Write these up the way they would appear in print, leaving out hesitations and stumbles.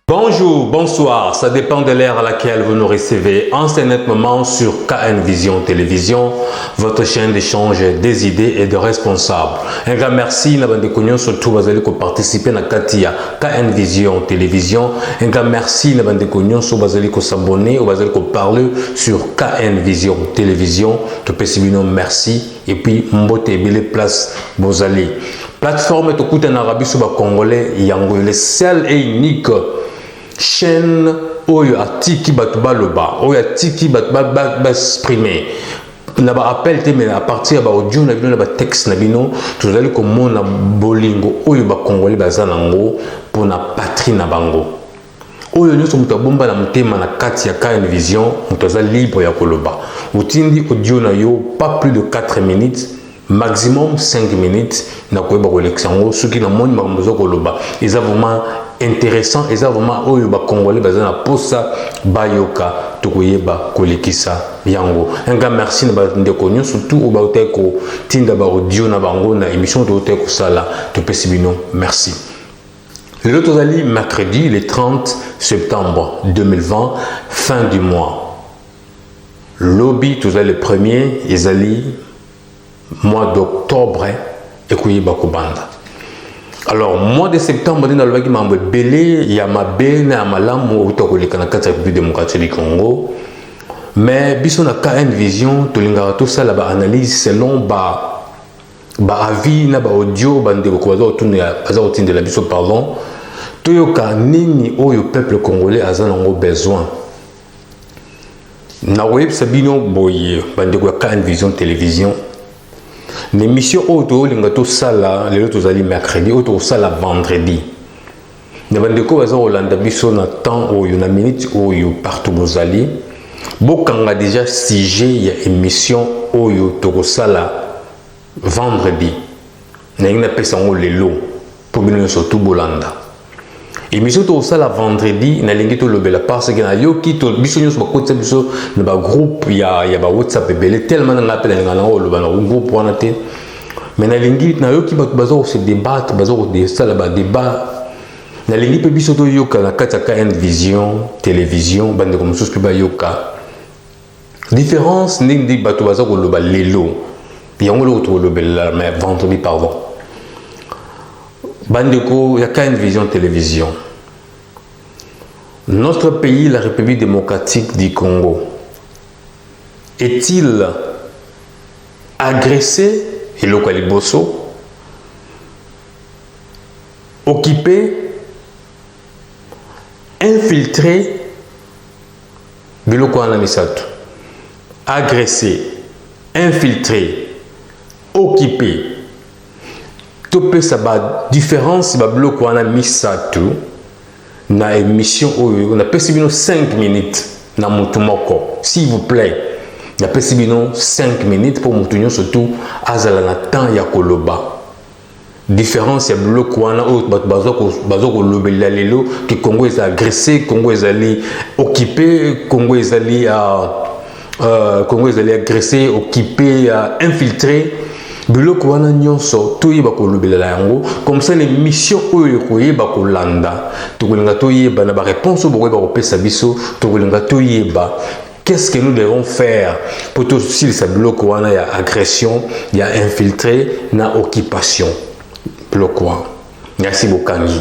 Bonjour, bonsoir, ça dépend de l'ère à laquelle vous nous recevez en ce net moment sur KN Vision Télévision, votre chaîne d'échange des idées et de responsables. Un grand merci à Bandekognon, surtout vous allez participer à Katia KN Vision Télévision. Un grand merci à Bandekognon, sur vous allez s'abonner ou vous allez parler sur KN Vision Télévision. Tout possible, merci. Et puis, mbote belle place, vous allez. Plateforme est au en Arabie sur le Congolais, Yango, le seul et unique chaîne oyo atiki batu baloba oyo atiki batu exprimer na ba appel te mais à partir ba audio na bino na ba texte na bino tozali komona bolingo oyo ba congolais bazanango pour na patrie na bango oyo nyonso mutu abomba na mutema na kati ya KN Vision mutu aza libre ya koloba utindi audio na yo pas plus de 4 minutes maximum 5 minutes na koyeba koleksango soki na moni makambo zo koloba eza vraiment intéressant et ça vraiment oyo ba congolais bazana posa bayoka tokoyeba kolekisa yango un grand merci na ba ndeko nyonso surtout o ba oteko tinda ba audio na bango na émission de oteko sala to pesibino merci. Le tozali mercredi le 30 septembre 2020 fin du mois lobby tozali le premier ezali mois d'octobre et koyeba kobanda. Alors, mois de septembre, dans le Mambo Belé, il y a ma belle, à ma lame, ou au Canada, République démocratique du Congo. Mais, bisous, on a KN Vision, tout ça, là, analyse selon avis, audio, de la biso, pardon. Tout yoka nini, le peuple congolais a besoin. Na web Sabino Boye, bande KN Vision Télévision. L'émission auto lingato sala les autres ali mercredi auto sala vendredi na bandeko baza Hollande biso na temps ou na minute ou partout bozali bokanga déjà sujet ya émission oyo to sala vendredi na ina pesa ngo lelo pour bino surtout bolanda émission to sala vendredi na lingi to lobela parce que na yo ki to biso nyos ba kotsa biso na ba groupe ya ba WhatsApp belé tellement na appel na ngo loba na groupe wana te mais na lingi na yo ki ba bazo se débattre bazo de sala ba débat na lingi pe biso to yoka na kata KN Vision Télévision bande comme chose que ba yoka différence ndi bato bazo ko loba lelo yango lo to lobela mais vendredi pardon. Bandeko, il y a KN Vision Télévision. Notre pays, la République démocratique du Congo, est-il agressé, et le Kaliboso, occupé, infiltré, agressé, infiltré, occupé, topé ça ba différence ba bloc on a mis ça tout na émission on a possiblement 5 minutes na mutumoko s'il vous plaît na possiblement 5 minutes pour mutunyo surtout azala na temps ya koloba différence ya bloc on a bazoko lobela lelo que Congo est agressé Congo est allé occupé Congo est allé agressé occupé infiltré biloko wana nyonso toyeba kolobela yango comme ça les missions oyo koyeba kolanda tokolinga toyeba na ba réponse bokoyeba kopesa biso tokolinga toyeba qu'est-ce que nous devons faire pour tout si ça biloko wana ya agression ya infiltré na occupation biloko wana merci bokangi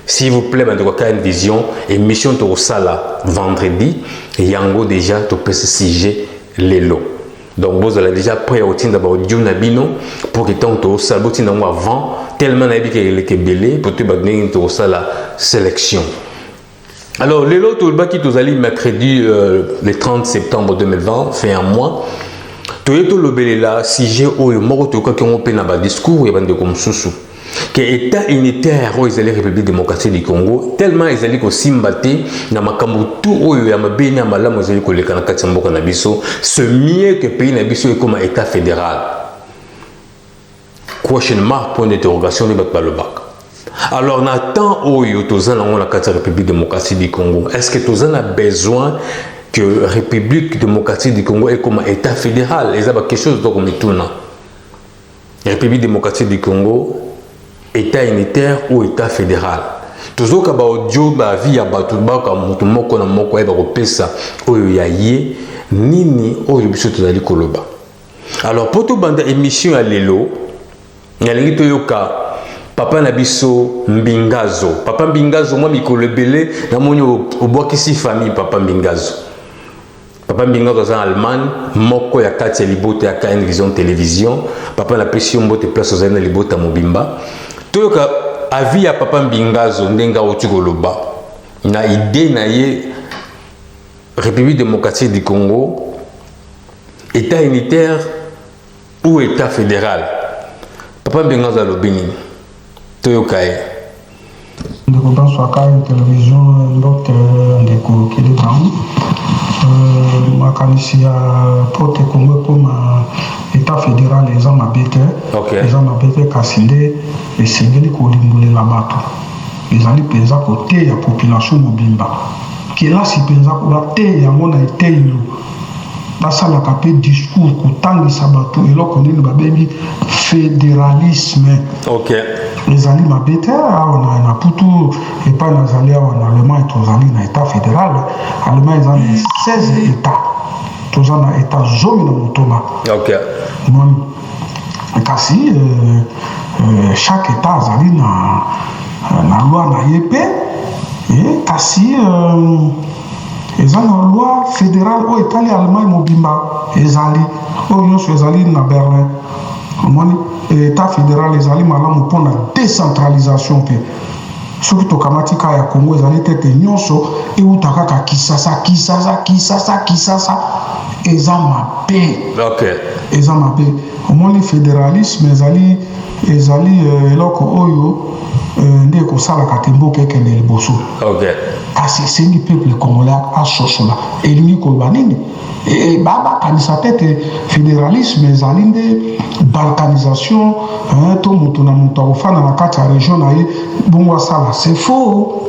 s'il vous plaît bande KN Vision émission to sala vendredi yango déjà to pesa sujet lelo. Donc vous allez déjà prêt au tin d'abord audio nabino pour que tant au saboti na moi avant tellement nabi que belé pour te bagner to la sélection. Alors les lots baki to zali mercredi le 30 septembre 2020 fait un mois. To yeto lobele la sujet o moko to ka on pe na ba discours ya bande comme susu. Que état unitaire aux République démocratique du Congo tellement ils allaient ko simbate na makambo tout oyo ya mabeni malamu zali ko lekana kati mboka na biso ce mieux que pays na biso comme état fédéral prochainement point d'interrogation de Balobak. Alors, Nathan Oyo, Tozan, la République démocratique du Congo, est-ce que Tozan a besoin que la République démocratique du Congo est comme un État fédéral? Et ça va quelque chose comme tout. La République démocratique du Congo, État unitaire ou État fédéral? Toujours que audio ba vie ba tout ba ka mutu moko na moko eba kopesa oyo ya ye nini oyo biso tozali koloba. Alors pour tout banda émission ya lelo ngalingi toyoka papa na biso Mbingazo. Papa Mbingazo moi mikolo ebele na moni obwakisi famille papa Mbingazo. Papa Mbingazo en Allemagne moko ya kati ya libota ya KN Vision Télévision. Papa na pesi mbote place aux na libota mobimba. Toyoka avis ya papa Mbingazo ndenga otikoloba na idée na ye République démocratique du Congo État unitaire ou État fédéral. Papa Mbingazo alobini toyoka ye ndeko banso aka télévision ndote ndeko kili bangu makanisi ya pote Congo koma État fédéral eza mabe te eza mabe te kasi nde esengeli kolimbolela bato ezali mpenza koteya population mobimba kelasi mpenza bateya yango na eteyelo basalaka mpe discours kotangisa bato eloko nini babengi fédéralisme ezali mabe te awa na putu epai nazali awa na Allemagne tozali na État fédéral Allemagne eza na 16 État toza na État zomi na motoba kasi chaque État azali na loi na ye mpe kasi eza na loi fédérale oyo etali Allemagne mobimba ezali oyo nyonso ezali na Berlin omoni État fédéral ezali malamu mpona décentralisation mpe soki tokamati kaka ya Congo ezali tete nyonso euta kaka Kisasa eza mabe eza mabe omoni fédéralisme ezali eloko oyo nde kosalaka te mboka ekende liboso kasi esengi peuple congolais asosola elingi koloba nini bakanisa tete fédéralisme ezali nde balkanisation to moto na moto akofanda na kati ya région na ye bongo asala c'est faux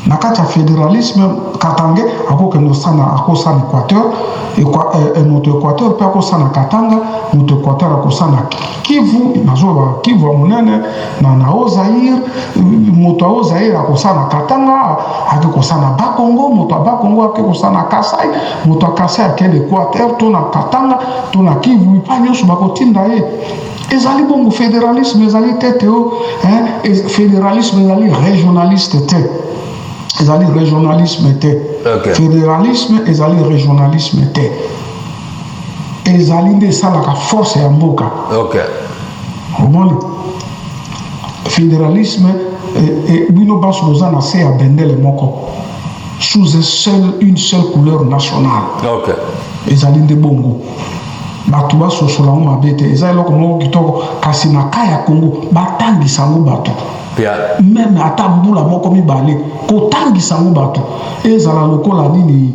na kati ya fédéralisme Katange akokende akosala Équateur moto Équateur mpe akosala Katanga moto Équateur akosala Kivu nazoba Kivu ya monene na Ozaïre moto ya Ozaïre akosala Katanga akosala Bakongo moto ya Bakongo akosala Kasai moto ya Kasai akende Équateur to na Katanga to na Kivu pa nyonso bakotinda ye ezali bongo fédéralisme ezali tete o fédéralisme ezali régionaliste te ezali régionalisme te fédéralisme ezali régionalisme te ezali nde esalaka force ya mboka omoni fédéralisme bino baso boza na se ya bendele moko sous une seule couleur nationale ezali nde bongo bato basosola ngo mabe te eza eloko moko kitoko kasi na ka ya Congo batangisa yango bato même ata mbula moko mibale kotangisa yango bato ezala lokola nini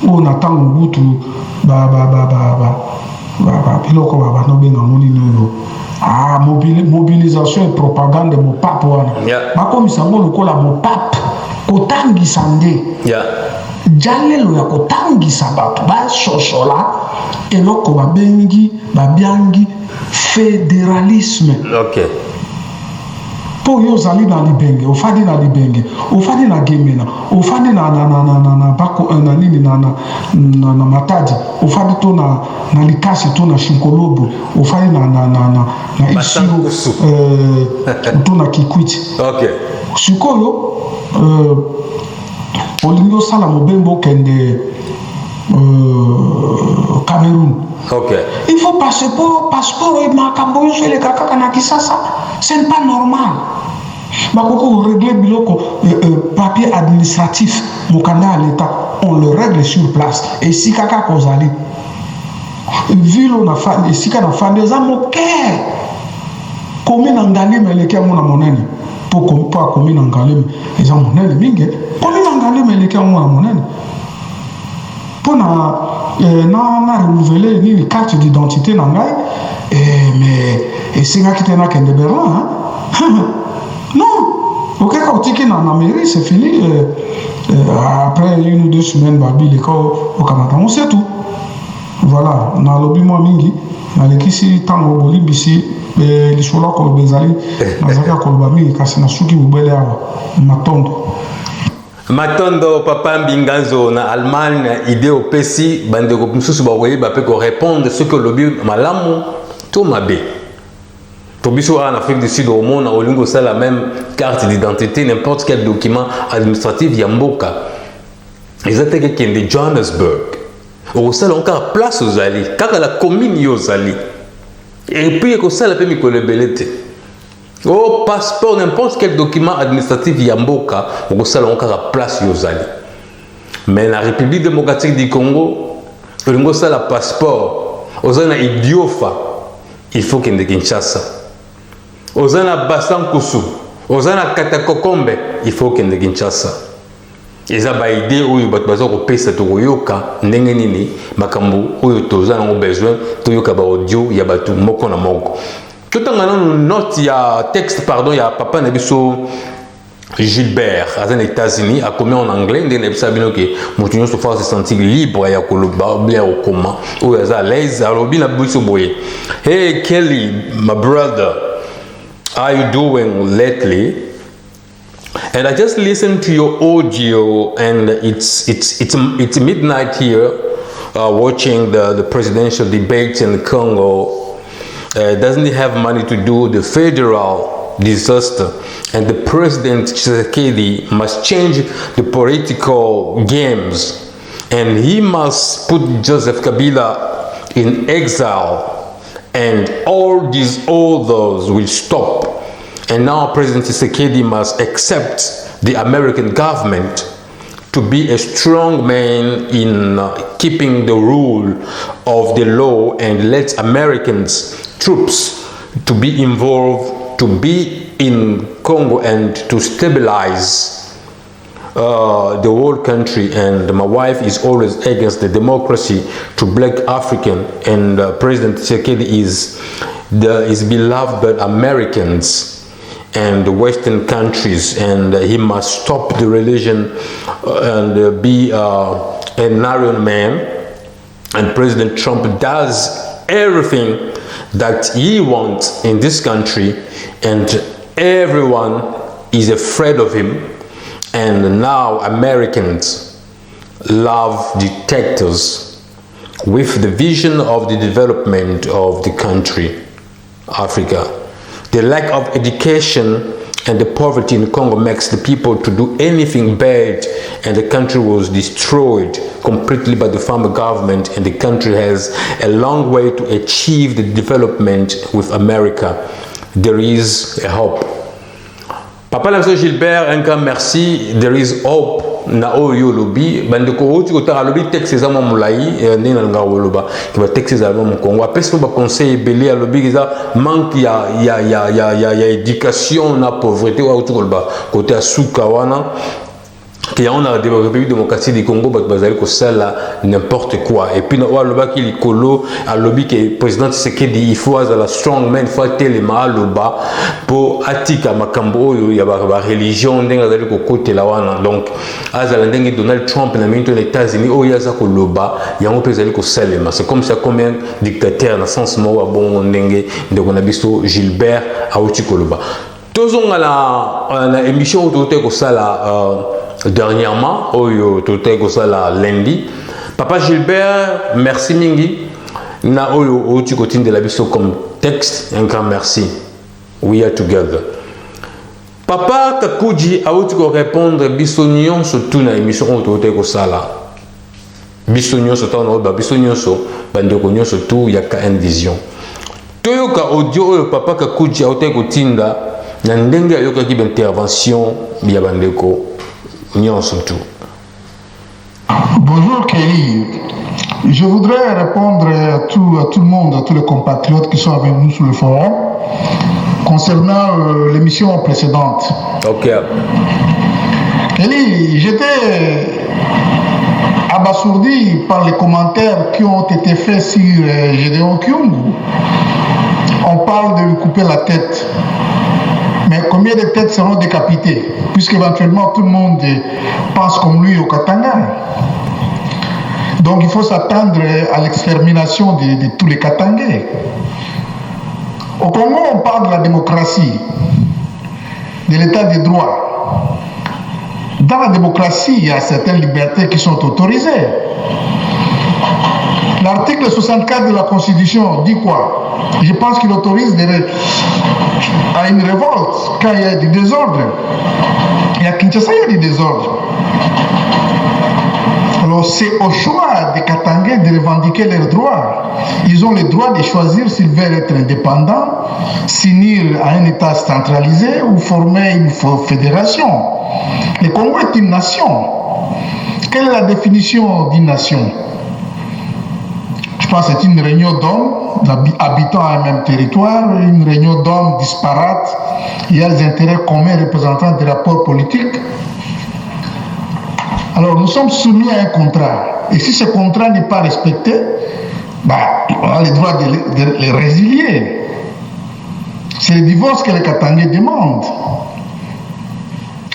oyo na ntango butu biloko banobenga ngo nini oyo mobilisation et propagande mopape wana bakomisa yango lokola mopape kotangisa nde jalelo ya kotangisa bato basosola eloko babiangi fédéralisme po yo zali na libenge ofandi na libenge ofandi na Gemena ofandi na bako na nini na Matadi ofandi to na Likasi to na Shinkolobo ofandi na Isiro to na Kikwiti sikoyo olingi osala mobembo kende Cameroun il faut passeport et makambo yo le kaka na Kisasa c'est pas normal bakoko régler biloko papier administratif mokanda à l'état on le règle sur place et si kaka kozali vilo na fande si kana fande za moke komi na Ngalema eleki yango na monene po komi na Ngalema eza monene mingi komi na Ngalema eleki yango na monene po na renouveler nini carte d'identité na ngai mais et c'est là qui était là qui est de Berlin. Non, ok, quand tu es en Amérique, c'est fini. Après 1 ou 2 semaines, Babi, l'école au Canada, on sait tout. Voilà, on a lobby moi mingi, on a l'équipe tango boli ici, les sola ko bezali, mazaka ko bami kasi na suki bubele awa, matondo. Matondo papa Mbinganzo na Allemagne idée au PC bande ko mususu ba koyi ba pe ko répondre ce que lobby malamu to mabe. To biso en Afrique du Sud au monde au lingo ça la même carte d'identité n'importe quel document administratif yamboka. Ils étaient qui de Johannesburg. Au sala encore place aux alliés, car la commune aux alliés. Et puis au sala peut me colébelete. Au passeport n'importe quel document administratif yamboka, au sala encore place aux alliés. Mais la République démocratique du Congo, au sala passeport, aux zana idiofa, il faut qu'il y ait Kinshasa. Aux zana Bassan Koussou, aux zana Katakokombe, il faut qu'il y ait Kinshasa. Eza ba idée oyo bato baza kopesa tokoyoka ndenge nini makambo oyo toza nango besoin toyoka ba audio ya bato moko na moko. Totanga nanu note ya texte pardon ya papa na biso Gilbert aux États-Unis a commis en anglais ndenge na biso bino ke moto nyonso fa se sentir libre ya koloba bien au comment oyo aza à l'aise alobi na biso boye. Hey Kelly, my brother, how you doing lately? And I just listened to your audio, and it's midnight here, watching the presidential debate in Congo. Doesn't he have money to do the federal disaster? And the president Tshisekedi must change the political games, and he must put Joseph Kabila in exile, and all these others will stop. And now President Tshisekedi must accept the American government to be a strong man in keeping the rule of the law and let Americans, troops, to be involved, to be in Congo and to stabilize the whole country. And my wife is always against the democracy to black African, and President Tshisekedi is beloved by Americans and the Western countries, and he must stop the religion and be an Aryan man. And President Trump does everything that he wants in this country, and everyone is afraid of him. And now Americans love dictators with the vision of the development of the country, Africa. The lack of education and the poverty in Congo makes the people to do anything bad, and the country was destroyed completely by the former government, and the country has a long way to achieve the development with America. There is a hope. Papa Lanzo Gilbert, un grand merci. There is hope. Na oyo lobi bandeko oti ko tara lobi texte za mo mulai ni na nga woloba ki ba texte za mo Congo apesi ba conseil belé lobi za manque ya éducation na pauvreté wa oti ko ba côté asuka wana qui on a des République démocratique du Congo bat bazali ko sala n'importe quoi. Et puis wa loba ki likolo a lobby que président Tshisekedi il faut la strong man faut telema loba pour atika makambo oyo ya ba religion ndenga zali ko côté la wana. Donc azala ndengi Donald Trump na minto les États-Unis oyo yaza ko loba yango pezali ko salema. C'est comme ça combien dictateur na sens mo wa bon ndenge ndeko na biso Gilbert a uti ko loba. Tozonga la émission autoté ko sala dernièrement, oyo tote kosala lundi. Papa Gilbert, merci mingi. Na oyo outi kotine de la biso comme texte, un grand merci. We are together. Papa Kakuji a outi ko répondre biso nyonso tout na émission tote kosala. Biso nyonso tano ba biso nyonso bandeko nyonso tout ya KN Vision. Toyoka audio oyo Papa Kakuji a outi kotinda na ndenge ayoka ki intervention ya bandeko. Bonjour Kelly, je voudrais répondre à tout le monde, à tous les compatriotes qui sont avec nous sur le forum concernant l'émission précédente. Ok. Kelly, j'étais abasourdi par les commentaires qui ont été faits sur Gédéon Kyungu. On parle de lui couper la tête. Mais combien de têtes seront décapitées? Puisqu'éventuellement tout le monde pense comme lui au Katanga. Donc il faut s'attendre à l'extermination de tous les Katangais. Au Congo, on parle de la démocratie, de l'état de droit. Dans la démocratie, il y a certaines libertés qui sont autorisées. L'article 64 de la Constitution dit quoi? Je pense qu'il autorise à une révolte quand il y a du désordre. Et à Kinshasa, il y a du désordre. Alors c'est au choix des Katangais de revendiquer leurs droits. Ils ont le droit de choisir s'ils veulent être indépendants, s'unir à un État centralisé ou former une fédération. Le Congo est une nation. Quelle est la définition d'une nation? Je pense que c'est une réunion d'hommes habitant un même territoire, une réunion d'hommes disparates. Il y a des intérêts communs représentant des rapports politiques. Alors nous sommes soumis à un contrat. Et si ce contrat n'est pas respecté, on a le droit de les résilier. C'est le divorce que les Katangais demandent.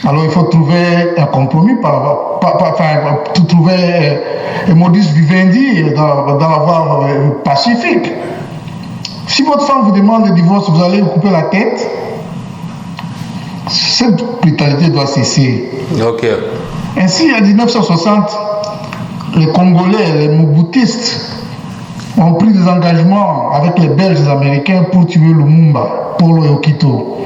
Alors il faut trouver un compromis, trouver un modus vivendi dans la voie pacifique. Si votre femme vous demande le divorce, vous allez vous couper la tête. Cette brutalité doit cesser. Ok. Ainsi, en 1960, les Congolais, les Mobutistes, ont pris des engagements avec les Belges et les Américains pour tuer Lumumba, Polo et Okito.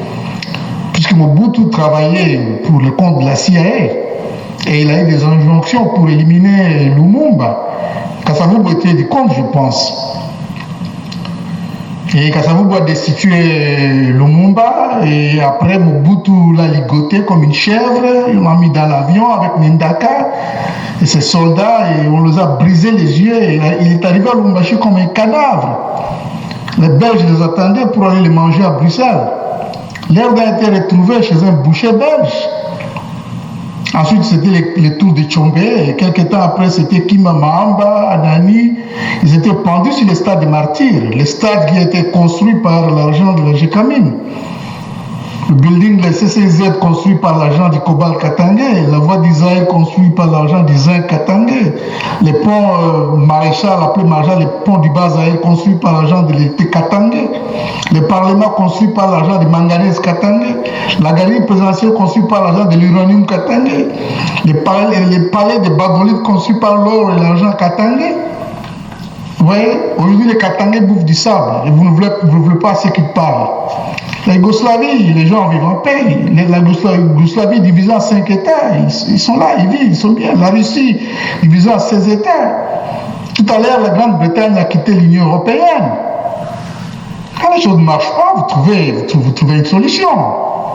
Puisque Mobutu travaillait pour le compte de la CIA et il a eu des injonctions pour éliminer Lumumba. Kasavubu était du compte, je pense. Et Kasavubu a destitué Lumumba et après Mobutu l'a ligoté comme une chèvre, il l'a mis dans l'avion avec Ndaka et ses soldats et on les a brisé les yeux et il est arrivé à Lubumbashi comme un cadavre. Les Belges les attendaient pour aller les manger à Bruxelles. L'herbe a été retrouvée chez un boucher belge. Ensuite, c'était le tour de Tchombe. Et quelques temps après, c'était Kima Mahamba, Anani. Ils étaient pendus sur le stade des martyrs. Le stade qui a été construit par l'argent de la GECAMIN. Le building de la CCZ construit par l'argent du Cobalt Katangais. La voie d'Israël construite par l'argent du Zinc Katangais. Les ponts Maréchal, appelé Maréchal, les ponts du Bas-Sahel construits par l'argent de l'été Katangais. Le Parlement construit par l'argent de manganèse Katangais. La galerie présidentielle construite par l'argent de l'uranium Katangais. Les palais de Badolite construits par l'or et l'argent Katangais. Vous voyez, aujourd'hui les Katangais bouffent du sable et vous ne voulez pas ce qu'ils parlent. La Yougoslavie, les gens vivent en paix. La Yougoslavie est divisée en 5 États. Ils sont là, ils vivent, ils sont bien. La Russie divisée en 16 États. Tout à l'heure, la Grande-Bretagne a quitté l'Union européenne. Quand les choses ne marchent pas, vous trouvez une solution.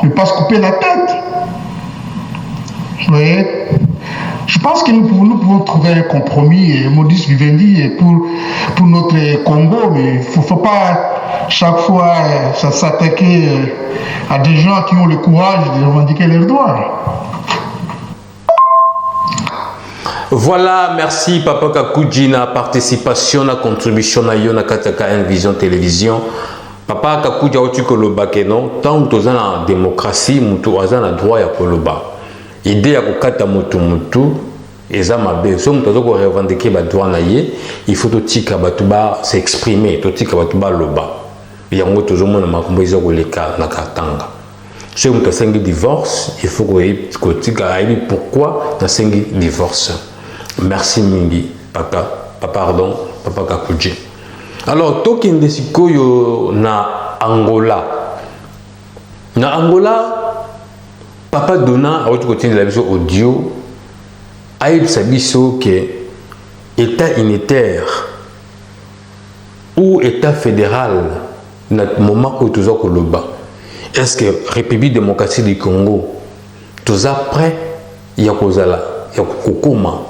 Ne pas se couper la tête. Vous voyez? Je pense que nous pouvons trouver un compromis, un modus vivendi pour notre Congo, mais il ne faut pas chaque fois s'attaquer à des gens qui ont le courage de revendiquer leurs droits. Voilà, merci Papa Kakuji na participation na contribution na yo na kataka KN Vision Télévision. Papa Kakuji auti koloba non tant que na démocratie mutu azana droit ya koloba. Idée ya kokata mutu eza mabe so mutu azoko revendiquer ba droit na ye, il faut totika batuba s'exprimer, totika batuba loba. Yango tozomona makambo eza koleka na katanga. Si mutu asengi divorce, il faut kotika ayebi pourquoi na sengi divorce. Merci mingi Papa Kakuji. Alors tokende sikoyo na Angola. Na Angola Papa Dona a continué la vision audio a sabiso que état unitaire ou état fédéral na moment où tous koloba. Est-ce que République démocratique du Congo tous après ya kozala ya kokoma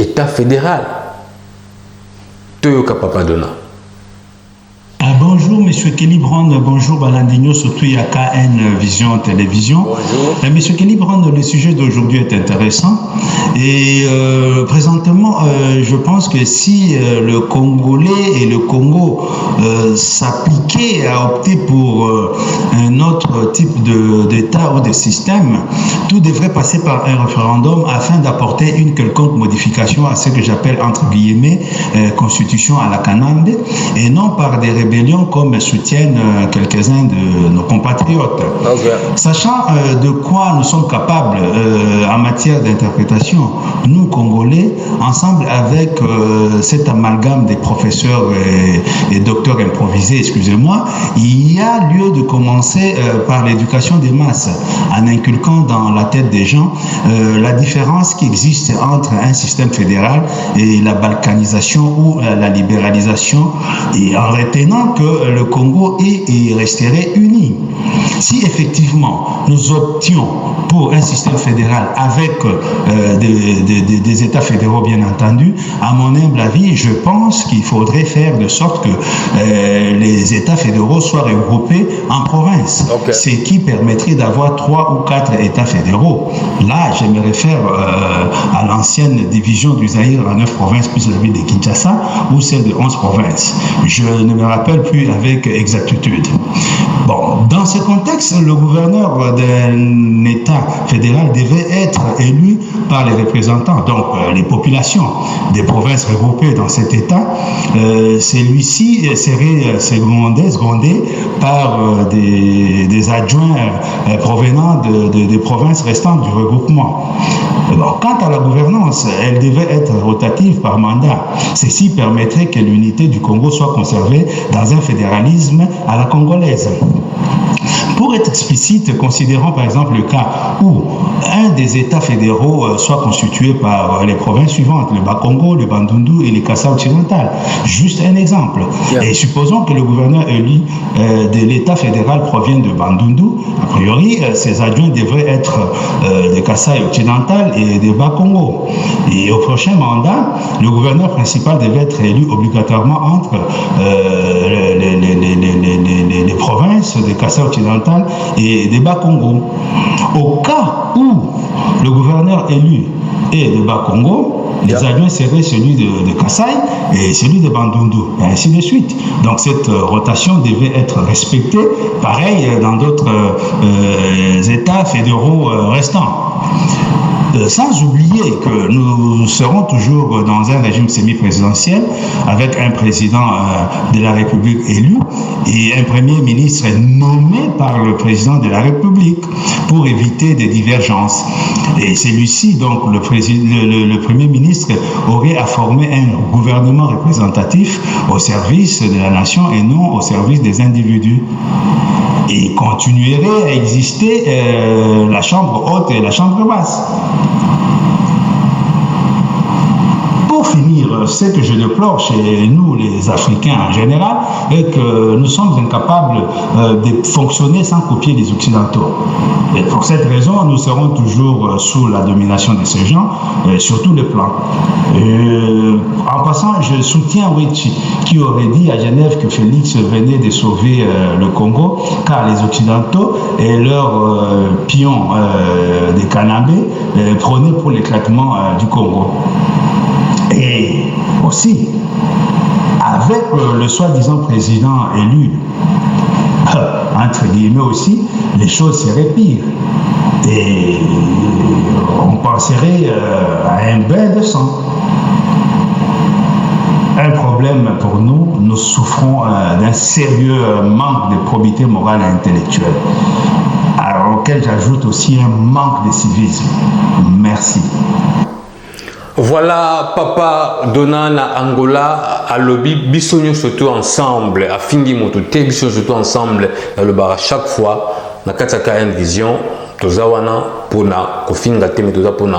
état fédéral Toyoka Papa Dona. Bonjour, Monsieur Kelly Brown, bonjour Balandino, surtout il y a KN Vision Télévision. Bonjour. Monsieur Kelly Brown, le sujet d'aujourd'hui est intéressant et présentement, je pense que si le Congolais et le Congo s'appliquaient à opter pour un autre type d'État ou de système, tout devrait passer par un référendum afin d'apporter une quelconque modification à ce que j'appelle entre guillemets constitution à la Kanambe et non par des rébellions comme soutiennent quelques-uns de nos compatriotes. Okay. Sachant de quoi nous sommes capables en matière d'interprétation, nous Congolais, ensemble avec cet amalgame des professeurs et docteurs improvisés, excusez-moi, il y a lieu de commencer par l'éducation des masses, en inculquant dans la tête des gens la différence qui existe entre un système fédéral et la balkanisation ou la libéralisation, et en retenant que le Congo est et resterait uni. Si effectivement nous options pour un système fédéral avec des États fédéraux bien entendu, à mon humble avis, je pense qu'il faudrait faire de sorte que les États fédéraux soient regroupés en provinces, okay. Ce qui permettrait d'avoir 3 ou 4 États fédéraux. Là, je me réfère à l'ancienne division du Zaïre en 9 provinces plus la ville de Kinshasa ou celle de 11 provinces. Je ne me rappelle plus avec exactitude. Bon, dans ce contexte, le gouverneur d'un État fédéral devait être élu par les représentants, donc les populations des provinces regroupées dans cet État. Celui-ci serait secondé par des adjoints provenant des provinces restantes du regroupement. Alors, quant à la gouvernance, elle devait être rotative par mandat. Ceci permettrait que l'unité du Congo soit conservée dans un fédéralisme à la congolaise. Pour être explicite, considérons par exemple le cas où un des États fédéraux soit constitué par les provinces suivantes, le Bas-Congo, le Bandundu et le Kassai occidental. Juste un exemple. Yeah. Et supposons que le gouverneur élu de l'État fédéral provient de Bandundu. A priori, ses adjoints devraient être de Kassai occidental et de Bas-Congo. Et au prochain mandat, le gouverneur principal devait être élu obligatoirement entre les provinces de Kassai occidental et des Bas-Congo. Au cas où le gouverneur élu est de Bas-Congo, les adjoints seraient celui de Kassai et celui de Bandundu, et ainsi de suite. Donc cette rotation devait être respectée, pareil dans d'autres États fédéraux restants. Sans oublier que nous serons toujours dans un régime semi-présidentiel avec un président de la République élu et un premier ministre nommé par le président de la République pour éviter des divergences. Et celui-ci, donc le premier ministre, aurait à former un gouvernement représentatif au service de la nation et non au service des individus. Et continuerait à exister la chambre haute et la chambre basse. Pour finir, ce que je déplore chez nous, les Africains en général, est que nous sommes incapables de fonctionner sans copier les Occidentaux. Et pour cette raison, nous serons toujours sous la domination de ces gens, sur tous les plans. En passant, je soutiens Wichi, qui aurait dit à Genève que Félix venait de sauver le Congo, car les Occidentaux et leurs pions des Kanambé prenaient pour l'éclatement du Congo. Et aussi, avec le soi-disant président élu, entre guillemets aussi, les choses seraient pires. Et on penserait à un bain de sang. Un problème pour nous, nous souffrons d'un sérieux manque de probité morale et intellectuelle, auquel j'ajoute aussi un manque de civisme. Merci. Voilà, Papa Donana Angola, à lobby, bisogno surtout ensemble, à Fingi Motoute, bisogno surtout ensemble, à le bar à chaque fois, na kataka une vision, tozawana, pona, kofinga teme, toza pona,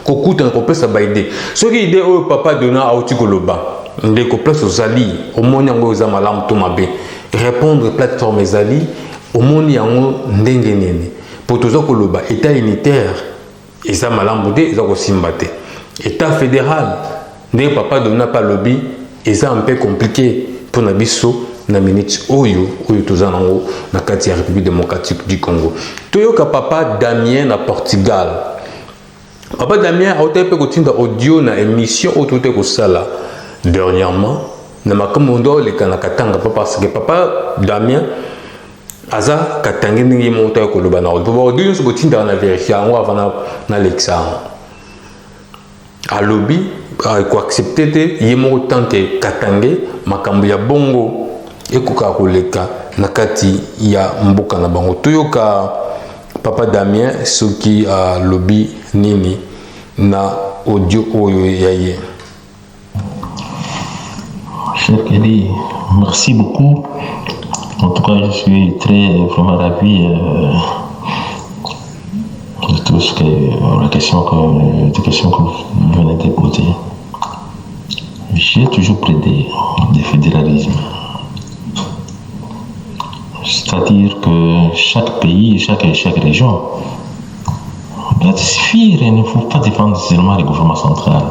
kokuta, na kopesa ba idée. Ce qui idée, oh, Papa Donana, a outi koloba, nde kopesa ozali, au moni yango oza malamu to mabe, répondre plateforme ezali, au moni yango ndenge nene, pour toza koloba, état unitaire, eza malamu de, eza kosimbate. État fédéral, n'est Papa Donana pas lobby, et c'est un peu compliqué pour Nabiso, na minute oyo toza nango na kati ya République démocratique du Congo. Toyoka papa Damien na Portugal. Papa Damien a été kotinda audio na émission autoté ko sala dernièrement na makambo le kana katanga parce que papa Damien aza katangi ndingi monta ko loba na audio audio so kotinda na vérifier ngo avant na l'examen. A lobby ko accepter te yemo tante katange makambo ya bongo ekoka koleka na kati ya mboka na bango. Toyoka papa Damien soki a lobby nini na audio oyo yaye. Cher Kelly, merci beaucoup. En tout cas, je suis vraiment ravi de tout ce que les questions que vous venez de poser. J'ai toujours plaidé le fédéralisme. C'est-à-dire que chaque pays, chaque région doit suffire. Il ne faut pas dépendre seulement du gouvernement central.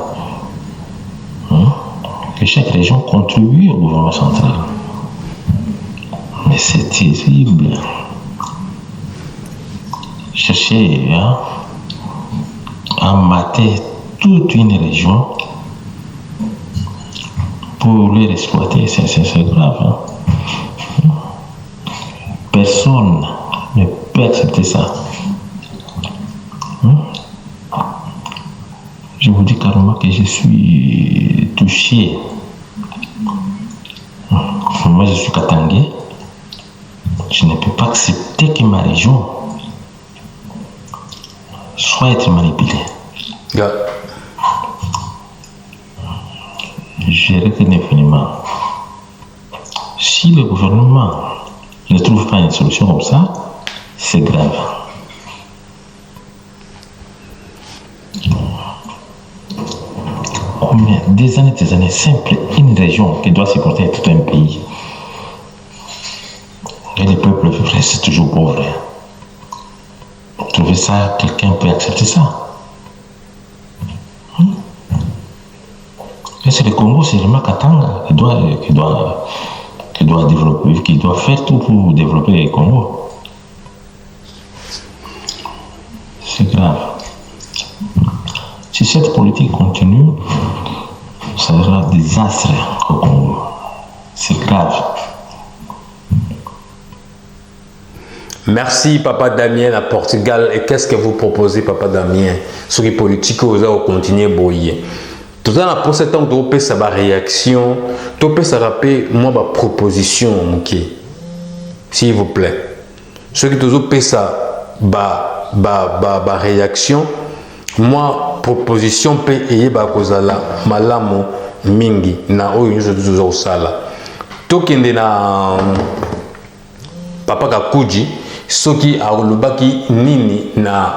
Que chaque région contribue au gouvernement central. Mais c'est terrible. Chercher à mater toute une région pour les exploiter, c'est grave. Personne ne peut accepter ça. Je vous dis carrément que je suis touché. Moi, je suis katangais. Je ne peux pas accepter que ma région soit être manipulée. Yeah. Je regrette infiniment. Si le gouvernement ne trouve pas une solution comme ça, c'est grave. Combien des années, simple, une région qui doit supporter tout un pays. Et les peuples restent toujours pauvres. Trouver ça, quelqu'un peut accepter ça. Et c'est le Congo, c'est vraiment Katanga qui doit développer, qui doit faire tout pour développer le Congo. C'est grave. Si cette politique continue, ça sera un désastre au Congo. C'est grave. Merci Papa Damien à Portugal. Et qu'est-ce que vous proposez Papa Damien sur les politiques où vous continuez à brouiller? Tout ça, pour ce temps, tu peux sa réaction, tu peux sa rappeler moi ma proposition, s'il vous plaît. Ce qui te peut sa réaction, moi proposition peut y ba kozala malamu mingi na oyo nyo toujours sala. Tokende na Papa Kakuji soki alobaki nini na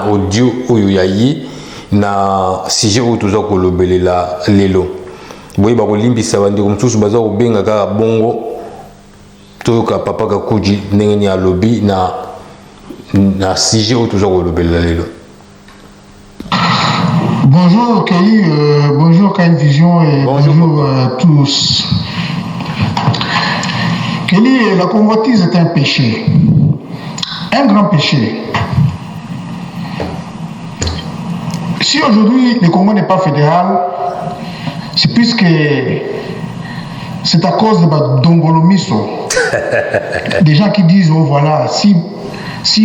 audio oyo yayi na sujet oyo toza kolobelela lelo. Boye ba kolimbisa bandeko mosusu baza kobenga kaka bongo toyoka Papa Kakuji ndenge ni alobi na sujet oyo toza kolobelela lelo. Bonjour Kelly, bonjour KN Vision et bonjour à tous. Kelly, la convoitise est un péché, un grand péché. Si aujourd'hui le Congo n'est pas fédéral, c'est puisque c'est à cause de Dongolomiso. Des gens qui disent, oh voilà, si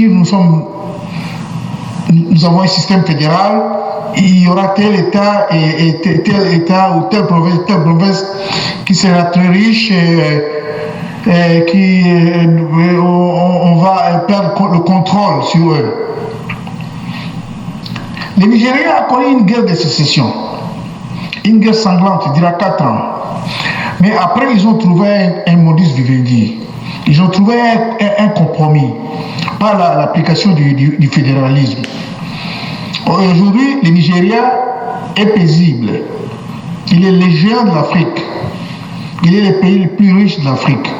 nous avons un système fédéral, il y aura tel État et tel État ou telle province qui sera très riche et on va perdre le contrôle sur eux. Le Nigeria a connu une guerre de sécession, une guerre sanglante, il dira 4 ans. Mais après, ils ont trouvé un modus vivendi. Ils ont trouvé un compromis par l'application du fédéralisme. Aujourd'hui, le Nigeria est paisible. Il est le géant de l'Afrique. Il est le pays le plus riche de l'Afrique.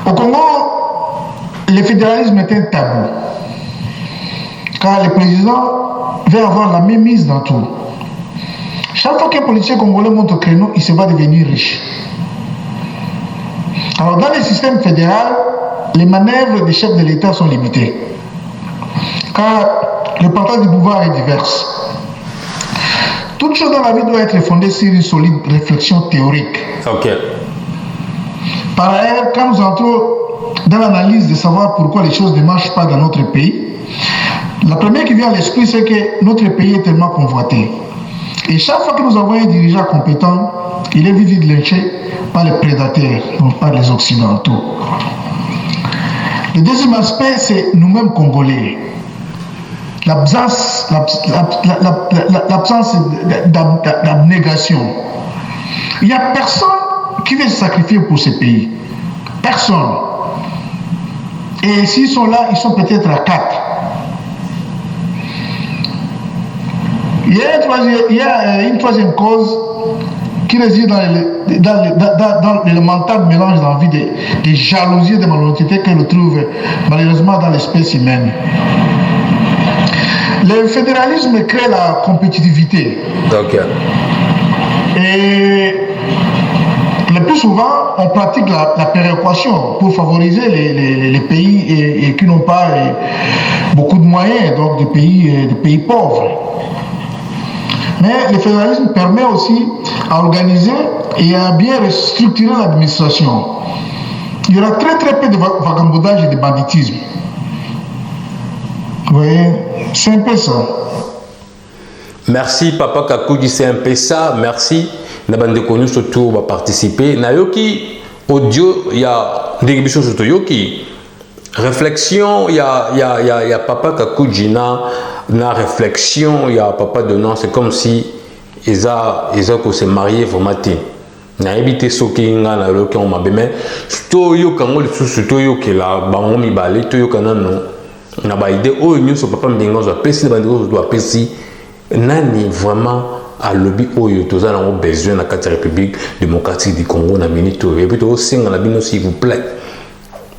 Au Congo, le fédéralisme est un tabou. Car le président veut avoir la même mise dans tout. Chaque fois qu'un politicien congolais monte au créneau, il se va devenir riche. Alors, dans le système fédéral, les manœuvres des chefs de l'État sont limitées, car le partage du pouvoir est divers. Toute chose dans la vie doit être fondée sur une solide réflexion théorique. Ok. Par ailleurs, quand nous entrons dans l'analyse de savoir pourquoi les choses ne marchent pas dans notre pays, la première qui vient à l'esprit, c'est que notre pays est tellement convoité. Et chaque fois que nous avons un dirigeant compétent, il est vite lynché par les prédateurs, donc par les Occidentaux. Le deuxième aspect, c'est nous-mêmes Congolais. L'absence d'abnégation. Il n'y a personne qui veut se sacrifier pour ce pays. Personne. Et s'ils sont là, ils sont peut-être à 4. Il y a une troisième cause qui réside dans le mental mélange d'envie, des jalousies, des malhonnêtetés que l'on trouve malheureusement dans l'espèce humaine. Le fédéralisme crée la compétitivité. Okay. Et le plus souvent, on pratique la péréquation pour favoriser les pays qui n'ont pas beaucoup de moyens, donc des pays pauvres. Mais le fédéralisme permet aussi à organiser et à bien restructurer l'administration. Il y aura très peu de vagabondage et de banditisme. Vous voyez, c'est un peu ça. Merci Papa Kakoudi, c'est un peu ça. Merci. Nous avons connu surtout va participer. Nayoki audio, il y a des émissions surtout yoki. Réflexion, il y a Papa Kakoudi na réflexion, il y a Papa de non, c'est comme si ils ont se marié vraiment. Na évité ce qui nga na loki on m'a mais surtout yo kango le surtout yo que la bango mi balé to yo kanano na ba idée o nyo so papa mbingo zo pesi ba ndiko zo pesi nani vraiment à lobby oyo toza na besoin na carte République démocratique du Congo na minito et puis to singa na bino s'il vous plaît.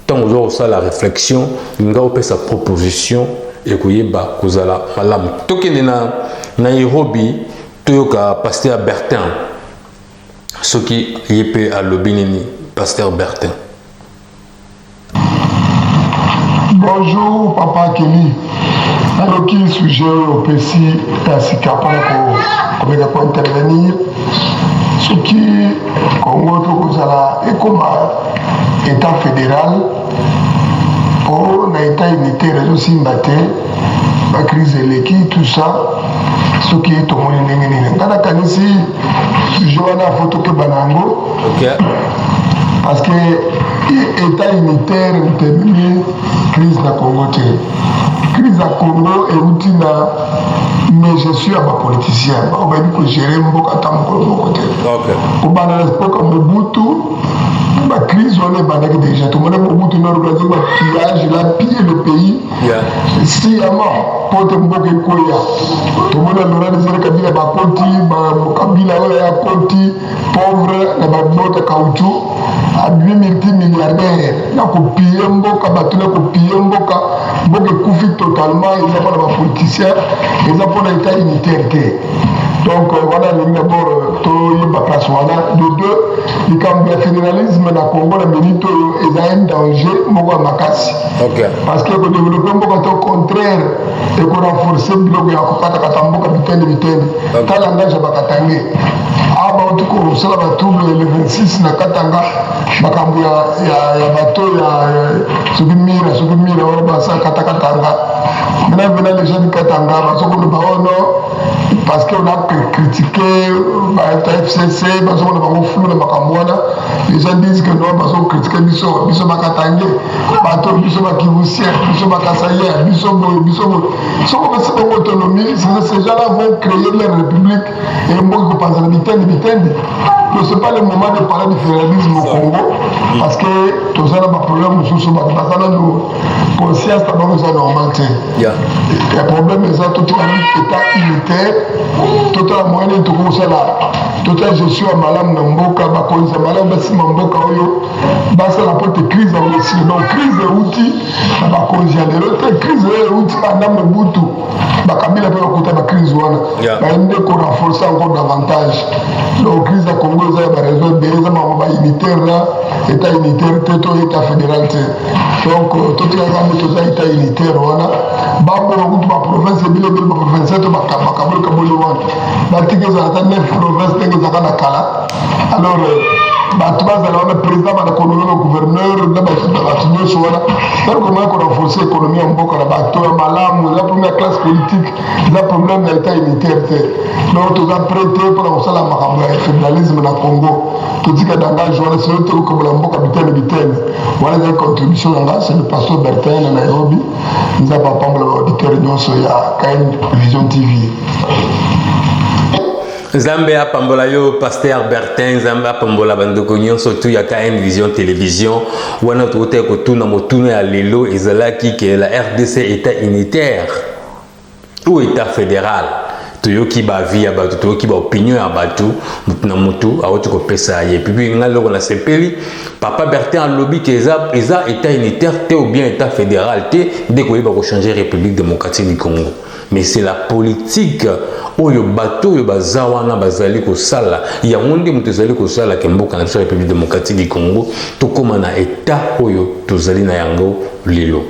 Tant vous aurez ça la réflexion, nga opé sa proposition et koyeba kozala malamu. Tokende na Nairobi toyoka pasteur Bertin. Ce qui est à l'Obinini, pasteur Bertin. Bonjour, Papa Kelly. Alors, qui sujet au PC, ainsi qu'après, pour intervenir, ce qui, Congo, et comme État fédéral, on a État unitaire, aussi battu, la crise de l'équipe, tout ça, ce qui est au monde, je vois la photo que Banango. Okay. Parce que l'État unitaire est terminé, crise de Congo. Crise de Congo est routine, mais je suis un politicien. On va dire que j'ai un peu de côté. Pour le respect comme Mobutu, la crise, on est déjà. Tout le monde Mobutu n'a organisé un pillage, il a pillé le pays. Si à mort, pour te mboke koya. Tout le monde a organisé Kabila Bakonti, Kabila Konti, pauvre, la babote caoutchouc, à 8 multimilliardaires. Il a copié Mboka, battu la copié Mboka, Mboka Koufi totalement, ils ont pas de politiciens, ils ont pas d'État unitaire. Donc voilà, d'abord, tout le place voilà. De deux, le fédéralisme dans le Congo, la minute, il a un danger, Mogo Makasi. Parce que le développement est au contraire, et qu'on a forcé le bloc de Katamboka, Bitène, tant langage à Bakatangé. Ah, bah, en tout cas, c'est la trouble le 26 na Katanga, Bakambu ya bateau, ya Subimira, on va ça Katakatanga. Maintenant, les gens de Katanga, parce qu'on a critiqué la FCC, les gens disent que non, parce qu'on critique Biso Bakatangé, bateau Biso Bakiboussière, Biso Bakasaïa, Biso c'est une autonomie, ces gens-là vont créer leur république et moi je pense à ce n'est pas le moment de parler du fédéralisme au Congo parce que tout ça n'a pas problème mosusu bato baza nanu conscience na bango eza normal te ya problème eza totala état unitaire totala moyen nini tokosala totala gestion ya malamu na mboka bakonzi ya malamu basima mboka oyo basala po te crise yango esili donc crise euti na bakonzi ya lelo te crise oyo euti banda mobutu bakabila mpe bakuta bacrise wana bayinde korenforce encore davantage donc crise ya congo eza ya baraison ebele eza bango baunitaire na état unitaire te to état fédéral te donc totikaka mbe toza état unitaire wana babona kutu baprovince ebele ebele baprovince to bakaboli wana batiki ezala ata 9 province ndenge ezaka na kala alors bato bazala wana président banakonomie na gouverneur na bato nyonso wana donc komona korenforce économie ya mboka na bato ya malamu eza problème ya classe politique eza problème ya état unitaire te donc toza prêt te mpona kosala makambo ya fédéralisme na congo totika dangage wana selo te kokobola mboka bitene bitene wana ezali contribution yanga c'est le pasteur bertin na nairobi nza bapambola baauditeur nyonso ya KN Vision TV. Nzambe apambola yo Pasteur Bertin, Nzambe apambola bandeko nyonso tu ya KN Vision Télévision wana tokote kotuna motuna ya lelo ezalaki ke la RDC état unitaire ou état fédéral toyoki ba vie ya bato toyoki ba opinion ya bato mutu na mutu awoti kopesa ye puis ngaloko na sepeli papa Bertin alobi ke eza état unitaire te ou bien état fédéral te dès ko yeba ko changer République démocratique du Congo. Mais c'est la politique oyo bato oyo bazawana bazali kosala yango nde moto ezali kosala ke mboka na biso République démocratique du Congo tokóma na état oyo tozali na yango lelo.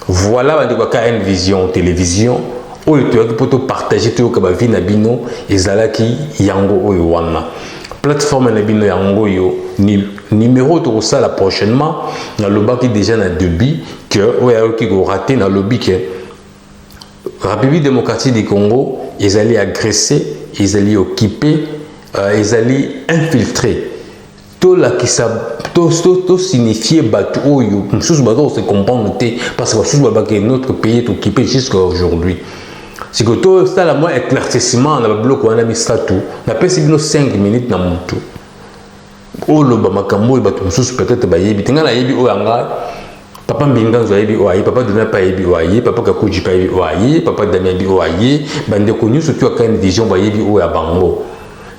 Voilà bandeko ya KN Vision Télévision oyo toyaki mpo topartage toyoka bavi na bino ezalaki yango oyo wana plateforme na bino yango oyo numéro tokosala prochainement nalobaki déjà na début que oyo ayoki korate nalobi ke République démocratique du Congo, ils allaient agresser, ils allaient occuper, ils allaient infiltrer. Tout là qui tout signifiait bateau oyo, sous bateau se comprendre parce que sous bateau notre pays est occupé jusqu'à aujourd'hui. C'est que tout ça la moins éclaircissement dans le bloc on a mis ça tout. On a passé 5 minutes dans mon tout. Oh le bamakambo bateau sous peut-être bayebi, tingala yebi oyanga. Papa Mbinganzo ayebi oaye, papa Dona pa yebi oaye, papa Kakuji pa yebi oaye, papa Damien yebi oaye, bandeko nyonso tu aka une vision ba yebi oya bango.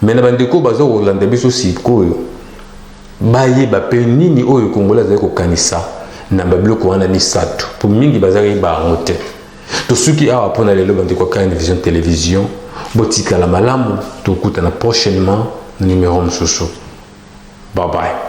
Mais na bandeko bazo kolanda biso sikoyo. Baye ba pe nini oyo Kongola zali ko kanisa na babiloko wana misatu. Pour mingi bazali ba ngote. To suki awa pona lelo bandeko ka une vision télévision, botika la malamu, to kutana prochainement numéro msusu. Bye bye.